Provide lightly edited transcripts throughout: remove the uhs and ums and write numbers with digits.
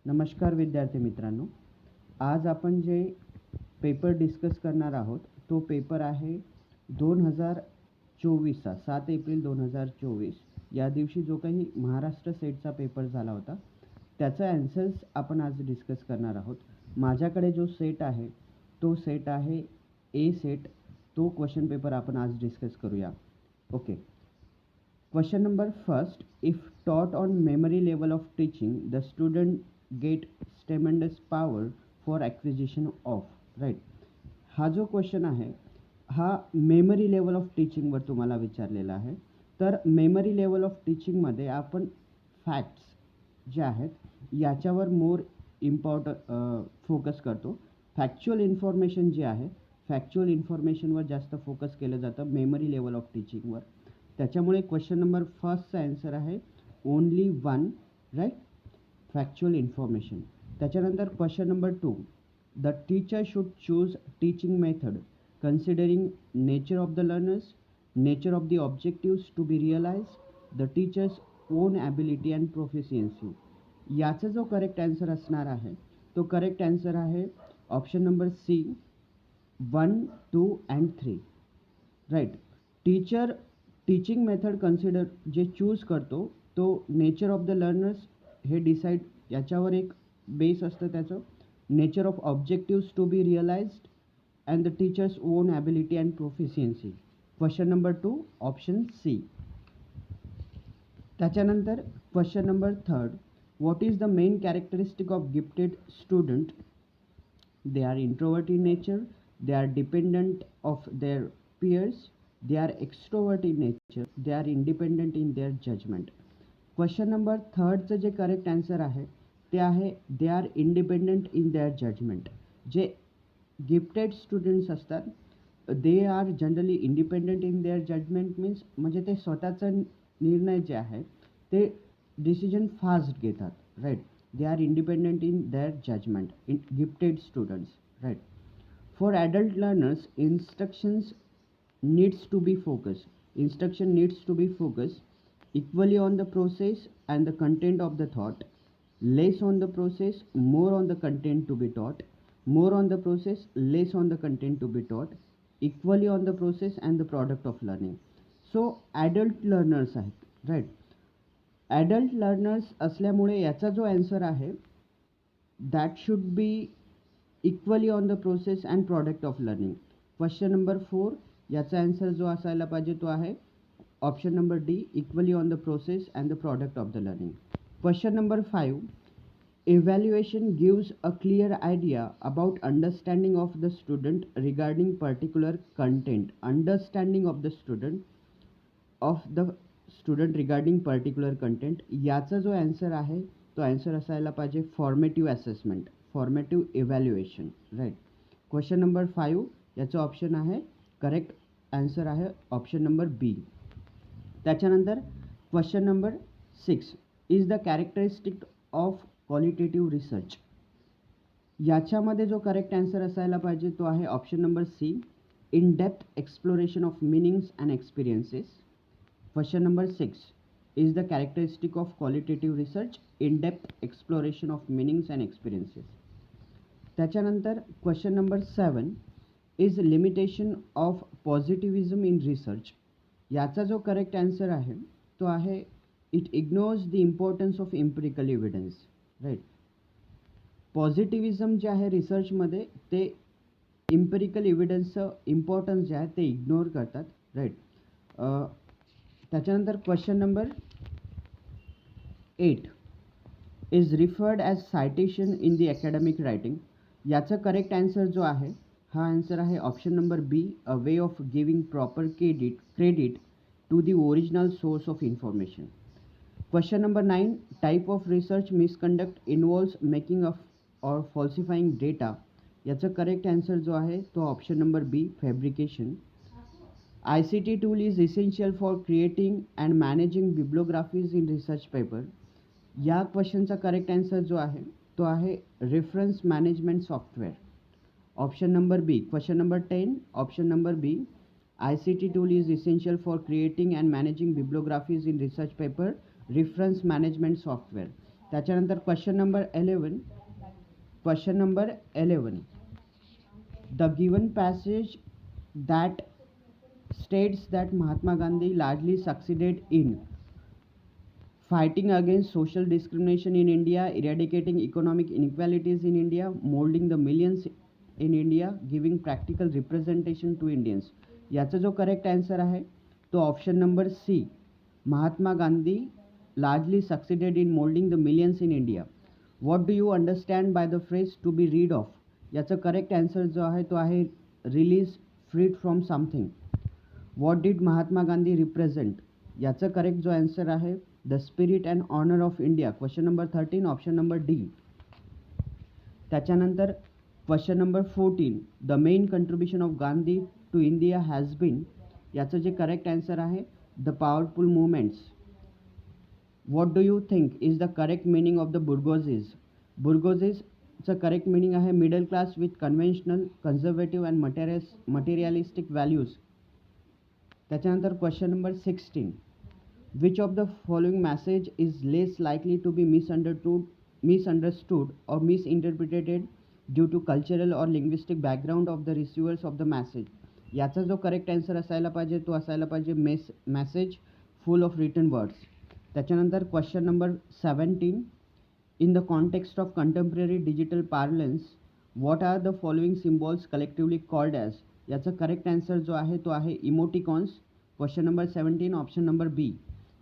नमस्कार विद्यार्थी मित्रांनो, आज आपण जे पेपर डिस्कस करणार आहोत तो पेपर आहे 2024चा 7 एप्रिल 2024 या दिवशी जो काही महाराष्ट्र सेटचा पेपर झाला होता त्याचा आन्सर्स आपण आज डिस्कस करणार आहोत. माझ्याकडे जो सेट आहे तो सेट आहे ए सेट. तो क्वेश्चन पेपर आपण आज डिस्कस करूया. Okay. Question number first, if taught on memory level of teaching, the student get tremendous power for acquisition of, right? हा जो क्वेश्चन आहे हा मेमरी लेवल ऑफ टीचिंगवर तुम्हाला विचारलेला आहे. तर मेमरी लेवल ऑफ टीचिंगमध्ये आपण फॅक्ट्स जे आहेत याच्यावर मोर फोकस करतो. फॅक्च्युअल इन्फॉर्मेशन जे आहे फॅक्च्युअल इन्फॉर्मेशनवर जास्त फोकस केलं जातं मेमरी लेवल ऑफ टीचिंगवर. त्याच्यामुळे क्वेश्चन नंबर फर्स्टचा आन्सर आहे only one, right, factual information. त्याच्यानंतर question number 2, the teacher should choose teaching method considering nature of the learners, nature of the objectives to be realize, the teacher's own ability and proficiency. याचा जो correct answer असणार आहे तो correct answer आहे option number C 1, 2 and 3, right. Teaching method consider जे choose करतो तो nature of the learners हे डिसाईड याच्यावर एक बेस असतं त्याचं. Nature of objectives to be realized and the teacher's own ability and proficiency. Question number 2 option C. त्याच्यानंतर question number 3, what is the main characteristic of gifted student? They are introvert in nature, they are dependent of their peers, they are extrovert in nature, they are independent in their judgment. Question number 3चं जे correct answer आहे ते आहे they are independent in their judgment. जे gifted students असतात they are generally independent in their judgment means म्हणजे ते स्वतःचा निर्णय जे आहे ते डिसिजन फास्ट घेतात, right. They are independent in their judgment in gifted students, right. For adult learners instruction needs to be focused equally on the process and the content of the thought, less on the process, more on the content to be taught, more on the process, less on the content to be taught, equally on the process and the product of learning. So adult learners आहेत, right. Adult learners असल्यामुळे याचा जो answer आहे that should be equally on the process and product of learning. Question number 4 याचा answer जो असायला पाहिजे तो आहे option number D, equally on the process and the product of the learning. Question number 5, evaluation gives a clear idea about understanding of the student regarding particular content. Understanding of the student regarding particular content. याचा जो answer आहे तो answer असायला पाहिजे formative assessment, formative evaluation, right. Question number 5 याचं option आहे correct answer आहे option number B. त्याच्यानंतर question number 6, is the characteristic of qualitative research. याच्यामध्ये जो करेक्ट आन्सर असायला पाहिजे तो आहे option number C, in depth exploration of meanings and experiences. Question number 6, is the characteristic of qualitative research in depth exploration of meanings and experiences. त्याच्यानंतर question number 7, is limitation of positivism in research. याचा जो correct answer आहे तो आहे it ignores the importance of empirical evidence, right. Positivism जे आहे रिसर्चमध्ये ते इम्पिरिकल एव्हिडन्सचं इम्पॉर्टन्स जे आहे ते इग्नोर करतात, राईट. त्याच्यानंतर question number 8, is referred as citation in the academic writing. याचा करेक्ट आन्सर जो आहे हा आन्सर आहे option number B, a way of giving proper credit to the original source of information. Question number 9, type of research misconduct involves making of or falsifying data. याचा correct answer जो आहे तो option number B, fabrication. ICT tool is essential for creating and managing bibliographies in research paper. या क्वेश्चनचा correct answer जो आहे तो आहे reference management software, option number B. Question number 10 option number B, ICT tool is essential for creating and managing bibliographies in research paper, reference management software. त्याच्यानंतर question number 11, the given passage that states that Mahatma Gandhi largely succeeded in fighting against social discrimination in India, eradicating economic inequalities in India, molding the millions in India, giving practical representation to Indians. याचा जो correct answer आहे तो option number C, Mahatma Gandhi largely succeeded in molding the millions in India. What do you understand by the phrase to be rid of? याचा correct answer जो आहे तो आहे release freed from something. What did Mahatma Gandhi represent? याचा correct जो answer आहे the spirit and honour of India. Question number 13 option number D. त्याच्यानंतर question number 14, the main contribution of Gandhi to India has been. याचं जे correct answer आहे the powerful movements. What do you think is the correct meaning of the bourgeoisie? बुर्गोझीजचं correct meaning आहे middle class with conventional conservative and materialistic values. त्याच्यानंतर question number 16, which of the following message is less likely to be misunderstood or misinterpreted due to cultural or linguistic background of the receivers of the message. याचा जो correct answer असायला पाहिजे तो असायला पाहिजे message full of written words. त्याच्यानंतर question number 17, in the context of contemporary digital parlance what are the following symbols collectively called as. याचा correct answer जो आहे तो आहे emoticons. Question number 17 option number B.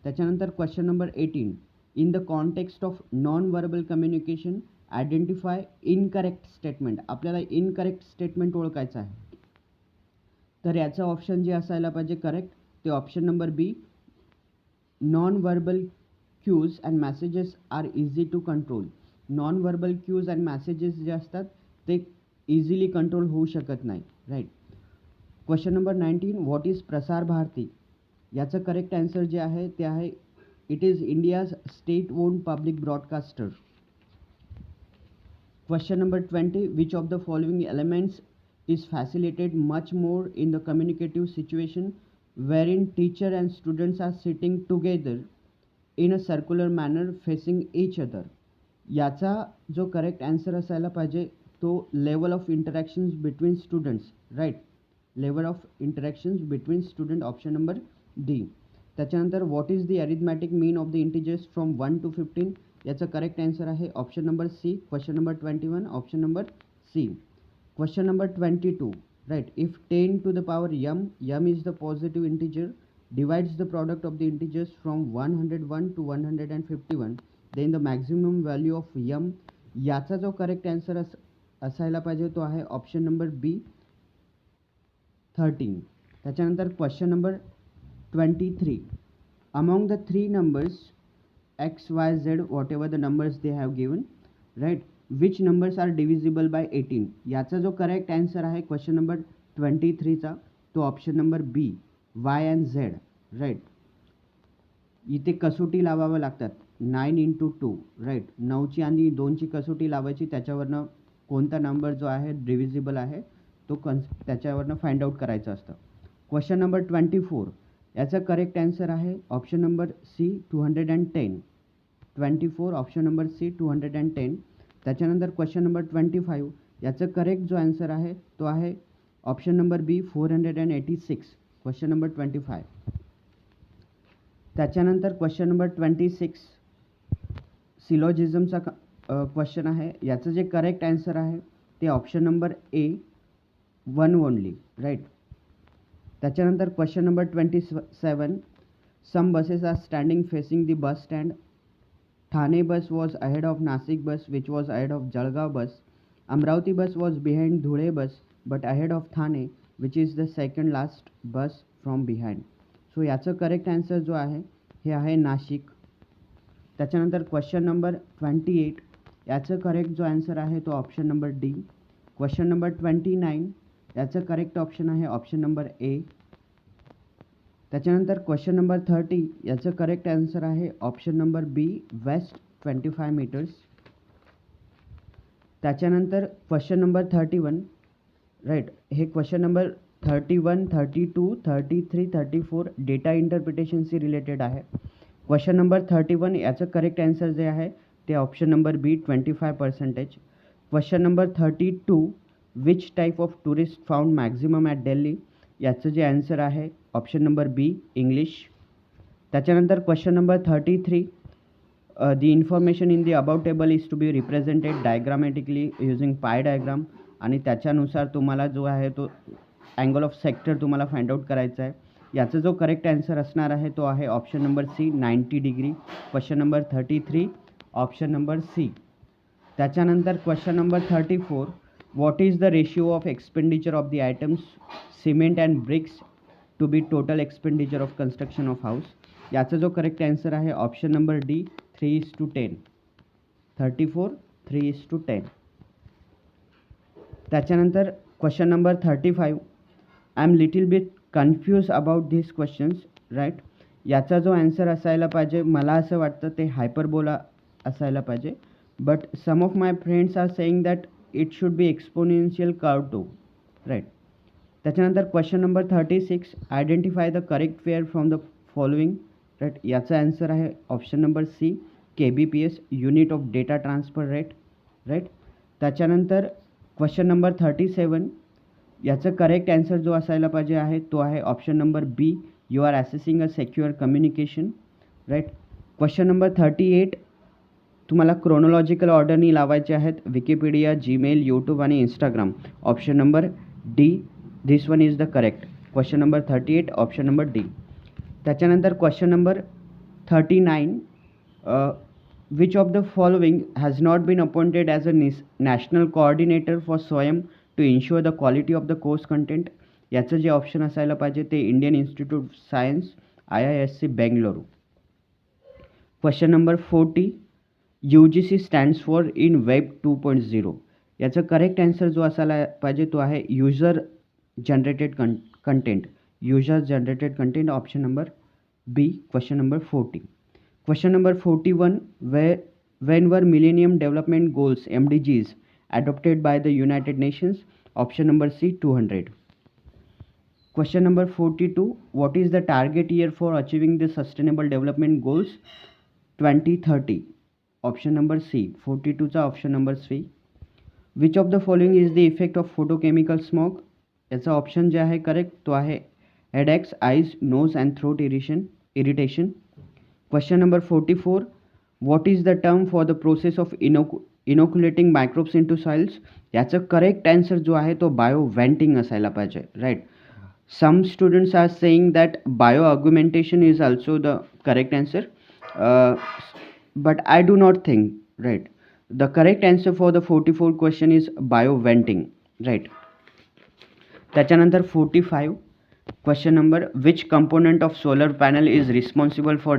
त्याच्यानंतर question number 18, in the context of non verbal communication identify incorrect statement. आपल्याला incorrect statement ओळखायचं आहे तर याचं ऑप्शन जे असायला पाहिजे करेक्ट ते option number B, non verbal cues and messages are easy to control. Non verbal cues and messages जे असतात ते इझिली कंट्रोल होऊ शकत नाही. Right. Question number 19, what is Prasar Bharati. याचं करेक्ट आन्सर जे आहे ते आहे it is India's state owned public broadcaster. Question number 20, which of the following elements is facilitated much more in the communicative situation wherein teacher and students are sitting together in a circular manner facing each other. याचा जो correct answer असायला पाहिजे तो level of interactions between students. Right. Level of interactions between student option number D. त्याच्यानंतर what is the arithmetic mean of the integers from 1 to 15. याचा correct answer आहे option number C. Question number 21 option number C. Question number 22, right, if 10 to the power m is the positive integer, divides the product of the integers from 101 to 151, then the maximum value of m. याचा जो correct answer असायला पाहिजे तो आहे option number बी 13. त्याच्यानंतर question number 23, among the three numbers x, y, z, whatever the numbers they have given, right, which numbers are divisible by 18. याचा जो correct answer आहे क्वेश्चन नंबर 23चा तो option number B Y and Z. Right. इथे कसोटी लावावं लागतात 9 into 2. Right. 9ची आणि 2ची कसोटी लावायची त्याच्यावरनं कोणता नंबर जो आहे डिव्हिजिबल आहे तो त्याच्यावरनं फाइंड आउट करायचं असतं. क्वेश्चन नंबर 24, याचा करेक्ट आन्सर आहे option number C 210. 24 option number C 210. त्याच्यानंतर क्वेश्चन नंबर 25, याचं करेक्ट जो आन्सर आहे तो आहे ऑप्शन नंबर बी 486. Question number 25. त्याच्यानंतर क्वेश्चन नंबर 26 सिलॉजिझमचा क्वेश्चन आहे. याचं जे करेक्ट आन्सर आहे ते option number A 1 only. Right. त्याच्यानंतर question number 27, some buses are standing facing the bus stand. Thane bus was ahead of Nasik bus, which was ahead of Jalgaon bus. Amravati bus was behind Dhule bus, but ahead of Thane, which is the second last bus from behind. So याचं correct answer जो आहे हे आहे नाशिक. त्याच्यानंतर question number 28, याचं correct जो answer आहे तो option number D. Question number 29, याचं करेक्ट ऑप्शन आहे ऑप्शन नंबर ए. त्याच्यानंतर क्वेश्चन नंबर 30, याचं करेक्ट आन्सर आहे option number B west 25 metres. त्याच्यानंतर क्वेश्चन नंबर 31, राईट, हे क्वेश्चन नंबर 31, 32, 33, 34 डेटा इंटरप्रिटेशनशी रिलेटेड आहे. क्वेश्चन नंबर 31, याचं करेक्ट आन्सर जे आहे ते option number B 25%. Question number 32, which type of tourist found maximum at Delhi, याचं जे आन्सर आहे ऑप्शन नंबर बी इंग्लिश. त्याच्यानंतर question number 33, the information in the above table is to be represented diagrammatically using pie diagram, आणि त्याच्यानुसार तुम्हाला जो आहे तो अँगल ऑफ सेक्टर तुम्हाला फाइंड आउट करायचा आहे. याचा जो करेक्ट आन्सर असणार आहे तो आहे option number C 90 degree. Question number 33 option number C. त्याच्यानंतर question number 34, what is the ratio of expenditure of the items cement and bricks to be total expenditure of construction of house, याचा जो correct answer आहे option number D 3:10. 34 3:10. त्याच्यानंतर question number 35, I am little bit confuse about this questions, right. याचा जो answer असायला पाहिजे मला असं वाटतं ते हायपरबोला असायला पाहिजे, but some of my friends are saying that it should be exponential curve too, right. त्याच्यानंतर question number 36, identify the correct pair from the following, right. याचा आन्सर आहे option number C KBPS, unit of data transfer rate, right. त्याच्यानंतर question number 37, याचं correct answer जो असायला पाहिजे आहे तो आहे option number B, you are accessing a secure communication, right. Question number 38, तुम्हाला क्रोनॉलॉजिकल ऑर्डरनी लावायचे आहेत विकिपीडिया, जीमेल, यूट्यूब आणि Instagram. Option number D, this one is the correct. Question number 38 option number D. त्याच्यानंतर question number 39, which of the following has not been appointed as a national coordinator for SWAYAM to ensure the quality of the course content, याचं जे option असायला पाहिजे ते Indian Institute of Science IISc Bengaluru. Question number 40, UGC stands for in web 2.0, याचं correct answer जो असायला पाहिजे तो आहे user generated content, user generated content, option number B. Question number 40. Question number 41, when were Millennium Development Goals MDGs adopted by the United Nations? Option number C 200. Question number 42, what is the target year for achieving the Sustainable Development Goals 2030? Option number C 42 चा option number C. Which of the following is the effect of photochemical smog? याचा option जे आहे correct तो आहे headaches, eyes, nose and throat irritation. Question number 44, what is the term for the process of inoculating microbes into soils? याचं correct answer जो आहे तो bioventing असायला पाहिजे, right. Some students are saying that bio argumentation is also the correct answer, but I do not think, right. The correct answer for the 44 question is bioventing, right. त्याच्यानंतर 45, question number, which component of solar panel is responsible for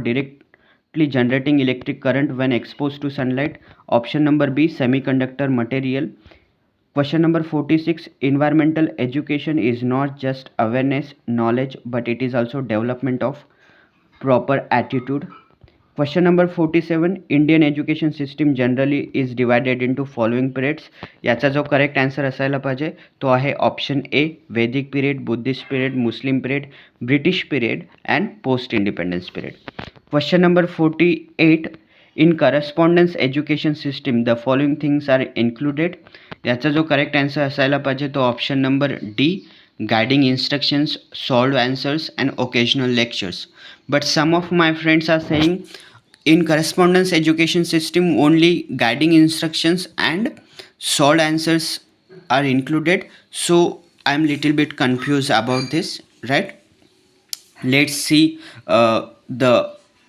directly generating electric current when exposed to sunlight? Option number B, semiconductor material. Question number 46, environmental education is not just awareness, knowledge, but it is also development of proper attitude. Question number 47, Indian education system generally is divided into following periods. याचा जो correct answer असायला पाहिजे तो आहे option A, वैदिक period, Buddhist period, Muslim period, British period and post independence period. Question number 48, in correspondence education system the following things are included. याचा जो correct answer असायला पाहिजे तो option number D, guiding instructions, solved answers and occasional lectures. But some of my friends are saying in correspondence education system only guiding instructions and solved answers are included, so I am little bit confused about this, right? Let's see the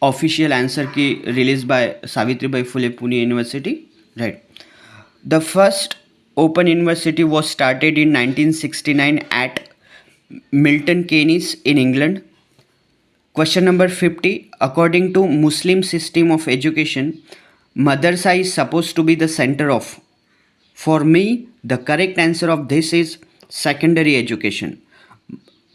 official answer key released by Savitribai Phule Pune University, right? The first open university was started in 1969 at Milton Keynes in England. Question number 50, according to Muslim system of education, madrasa is supposed to be the center of. For me, the correct answer of this is secondary education,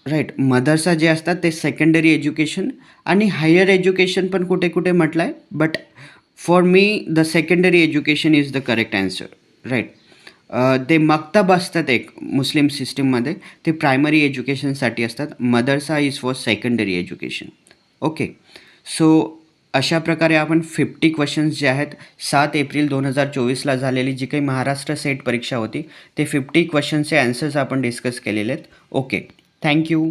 right. मदरसा जे असतात ते secondary education आणि higher education पण कुठे कुठे म्हटलं आहे, but for me the secondary education is the correct answer, right. ते मक्तब असतात एक मुस्लिम सिस्टीममध्ये, ते प्रायमरी एज्युकेशनसाठी असतात. मदरसा is for secondary education. Okay, so अशा प्रकारे आपण 50 क्वेश्चन्स जे आहेत 7 एप्रिल 2024ला झालेली जी काही महाराष्ट्र सेट परीक्षा होती ते 50 क्वेश्चन्सचे ॲन्सर्स आपण डिस्कस केलेले आहेत. Okay, thank you.